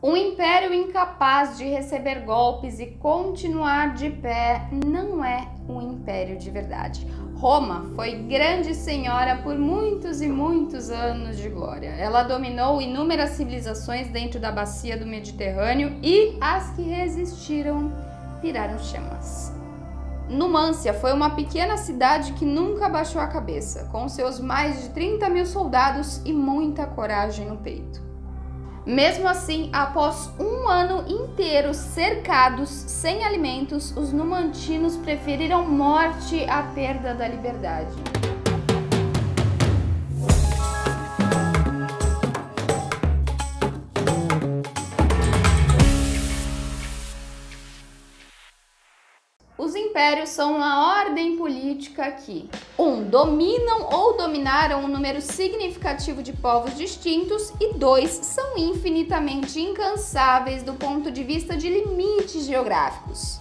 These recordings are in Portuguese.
Um império incapaz de receber golpes e continuar de pé não é um império de verdade. Roma foi grande senhora por muitos e muitos anos de glória. Ela dominou inúmeras civilizações dentro da bacia do Mediterrâneo e as que resistiram viraram chamas. Numância foi uma pequena cidade que nunca baixou a cabeça, com seus mais de 30 mil soldados e muita coragem no peito. Mesmo assim, após um ano inteiro cercados, sem alimentos, os numantinos preferiram morte à perda da liberdade. Os impérios são uma ordem política que 1. Dominam ou dominaram um número significativo de povos distintos e 2. São infinitamente incansáveis do ponto de vista de limites geográficos.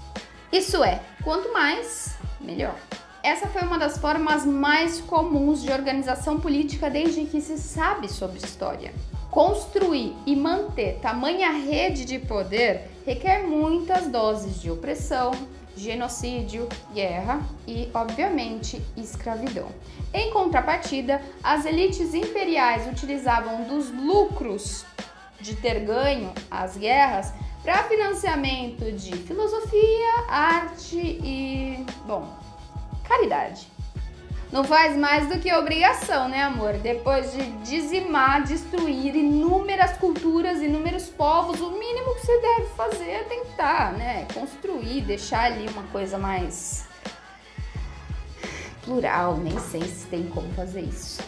Isso é, quanto mais, melhor. Essa foi uma das formas mais comuns de organização política desde que se sabe sobre história. Construir e manter tamanha rede de poder requer muitas doses de opressão, genocídio, guerra e, obviamente, escravidão. Em contrapartida, as elites imperiais utilizavam dos lucros de ter ganho as guerras para financiamento de filosofia, arte e, caridade. Não faz mais do que obrigação, né, amor? Depois de dizimar, destruir inúmeras culturas, inúmeros povos, o mínimo que você deve fazer é tentar, né, construir, deixar ali uma coisa mais plural. Nem sei se tem como fazer isso.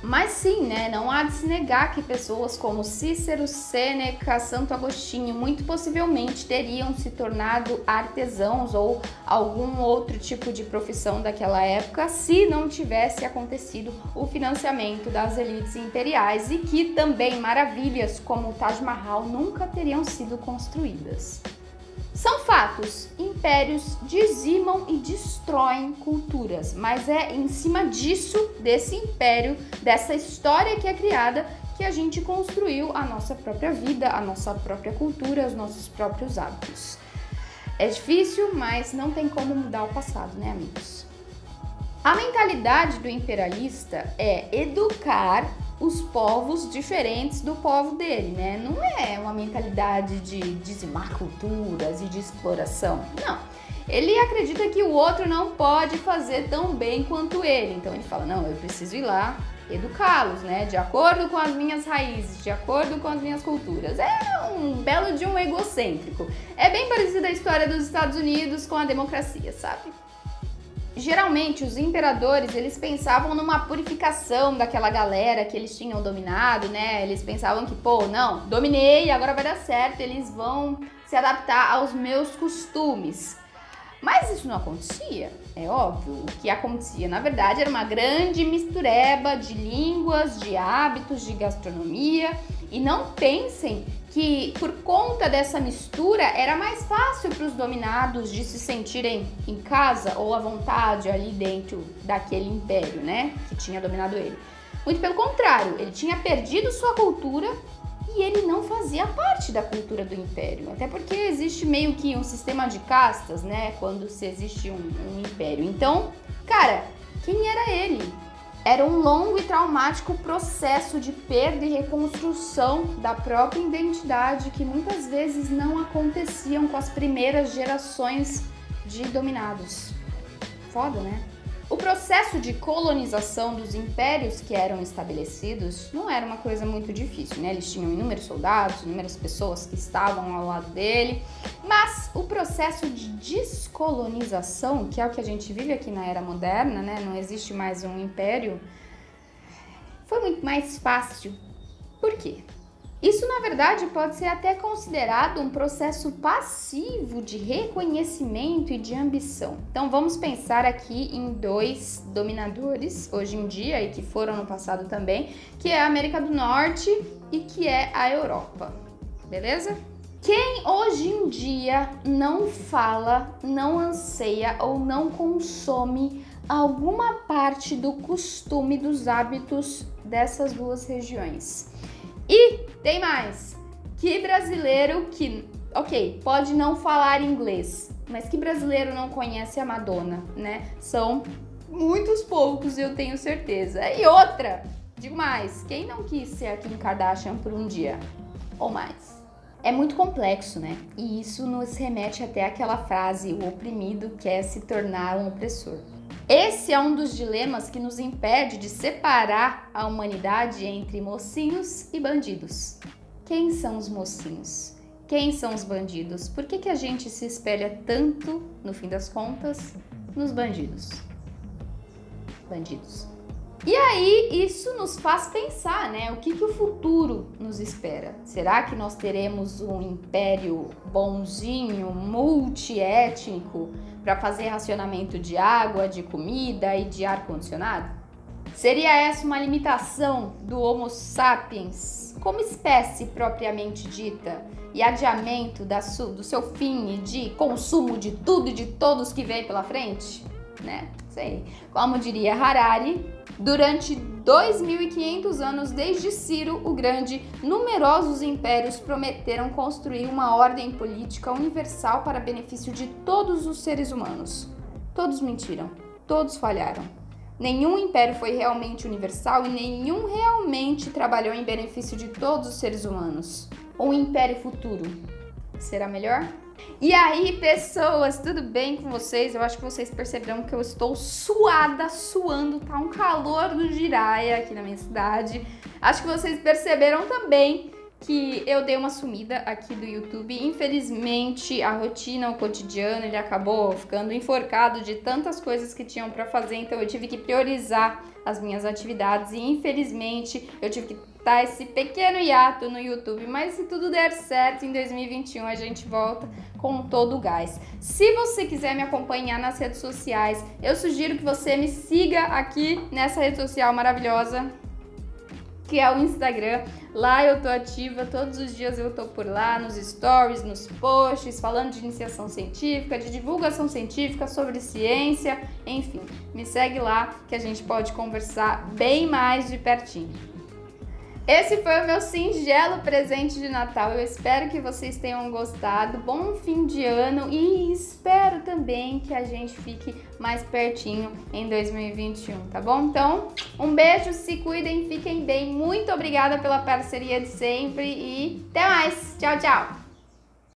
Mas sim, né, não há de se negar que pessoas como Cícero, Sêneca, Santo Agostinho muito possivelmente teriam se tornado artesãos ou algum outro tipo de profissão daquela época se não tivesse acontecido o financiamento das elites imperiais e que também maravilhas como o Taj Mahal nunca teriam sido construídas. São fatos, impérios dizimam e destroem culturas, mas é em cima disso, desse império, dessa história que é criada, que a gente construiu a nossa própria vida, a nossa própria cultura, os nossos próprios hábitos. É difícil, mas não tem como mudar o passado, né, amigos? A mentalidade do imperialista é educar os povos diferentes do povo dele, né? Não é uma mentalidade de dizimar culturas e de exploração, não. Ele acredita que o outro não pode fazer tão bem quanto ele, então ele fala, não, eu preciso ir lá educá-los, né? De acordo com as minhas raízes, de acordo com as minhas culturas. É um belo de um egocêntrico. É bem parecida a história dos Estados Unidos com a democracia, sabe? Geralmente, os imperadores, eles pensavam numa purificação daquela galera que eles tinham dominado, né? Eles pensavam que, não, dominei, agora vai dar certo, eles vão se adaptar aos meus costumes. Mas isso não acontecia, é óbvio. O que acontecia, na verdade, era uma grande mistureba de línguas, de hábitos, de gastronomia. E não pensem que por conta dessa mistura era mais fácil para os dominados de se sentirem em casa ou à vontade ali dentro daquele império, né, que tinha dominado ele. Muito pelo contrário, ele tinha perdido sua cultura e ele não fazia parte da cultura do império. Até porque existe meio que um sistema de castas, né, quando se existe um império. Então, cara, quem era ele? Era um longo e traumático processo de perda e reconstrução da própria identidade que muitas vezes não aconteciam com as primeiras gerações de dominados. Foda, né? O processo de colonização dos impérios que eram estabelecidos não era uma coisa muito difícil, né? Eles tinham inúmeros soldados, inúmeras pessoas que estavam ao lado dele, mas o processo de descolonização, que é o que a gente vive aqui na era moderna, né? Não existe mais um império, foi muito mais fácil. Por quê? Isso, na verdade, pode ser até considerado um processo passivo de reconhecimento e de ambição. Então, vamos pensar aqui em dois dominadores, hoje em dia, e que foram no passado também, que é a América do Norte e que é a Europa, beleza? Quem hoje em dia não fala, não anseia ou não consome alguma parte do costume, dos hábitos dessas duas regiões? E tem mais, Que brasileiro que, ok, pode não falar inglês, mas que brasileiro não conhece a Madonna, né? São muitos poucos, eu tenho certeza. E outra, digo mais, quem não quis ser a Kim Kardashian por um dia ou mais? É muito complexo, né? E isso nos remete até àquela frase, o oprimido quer se tornar um opressor. Esse é um dos dilemas que nos impede de separar a humanidade entre mocinhos e bandidos. Quem são os mocinhos? Quem são os bandidos? Por que a gente se espelha tanto, no fim das contas, nos bandidos? E aí, isso nos faz pensar, né? O que o futuro nos espera? Será que nós teremos um império bonzinho, multiétnico, para fazer racionamento de água, de comida e de ar-condicionado? Seria essa uma limitação do Homo sapiens como espécie propriamente dita e adiamento do seu fim de consumo de tudo e de todos que vem pela frente? Né? Sei. Como diria Harari, durante 2.500 anos desde Ciro o Grande, numerosos impérios prometeram construir uma ordem política universal para benefício de todos os seres humanos. Todos mentiram, todos falharam. Nenhum império foi realmente universal e nenhum realmente trabalhou em benefício de todos os seres humanos. Um império futuro será melhor? E aí, pessoas, tudo bem com vocês? Eu acho que vocês perceberam que eu estou suando, tá um calor do giraia aqui na minha cidade. Acho que vocês perceberam também que eu dei uma sumida aqui do YouTube. Infelizmente, a rotina, o cotidiano, ele acabou ficando enforcado de tantas coisas que tinham pra fazer, então eu tive que priorizar as minhas atividades e infelizmente eu tive que dar esse pequeno hiato no YouTube, mas se tudo der certo, em 2021 a gente volta com todo o gás. Se você quiser me acompanhar nas redes sociais, eu sugiro que você me siga aqui nessa rede social maravilhosa, que é o Instagram. Lá eu tô ativa, todos os dias eu tô por lá, nos stories, nos posts, falando de iniciação científica, de divulgação científica, sobre ciência, enfim. Me segue lá que a gente pode conversar bem mais de pertinho. Esse foi o meu singelo presente de Natal. Eu espero que vocês tenham gostado. Bom fim de ano e espero também que a gente fique mais pertinho em 2021, tá bom? Então, um beijo, se cuidem, fiquem bem. Muito obrigada pela parceria de sempre e até mais. Tchau, tchau!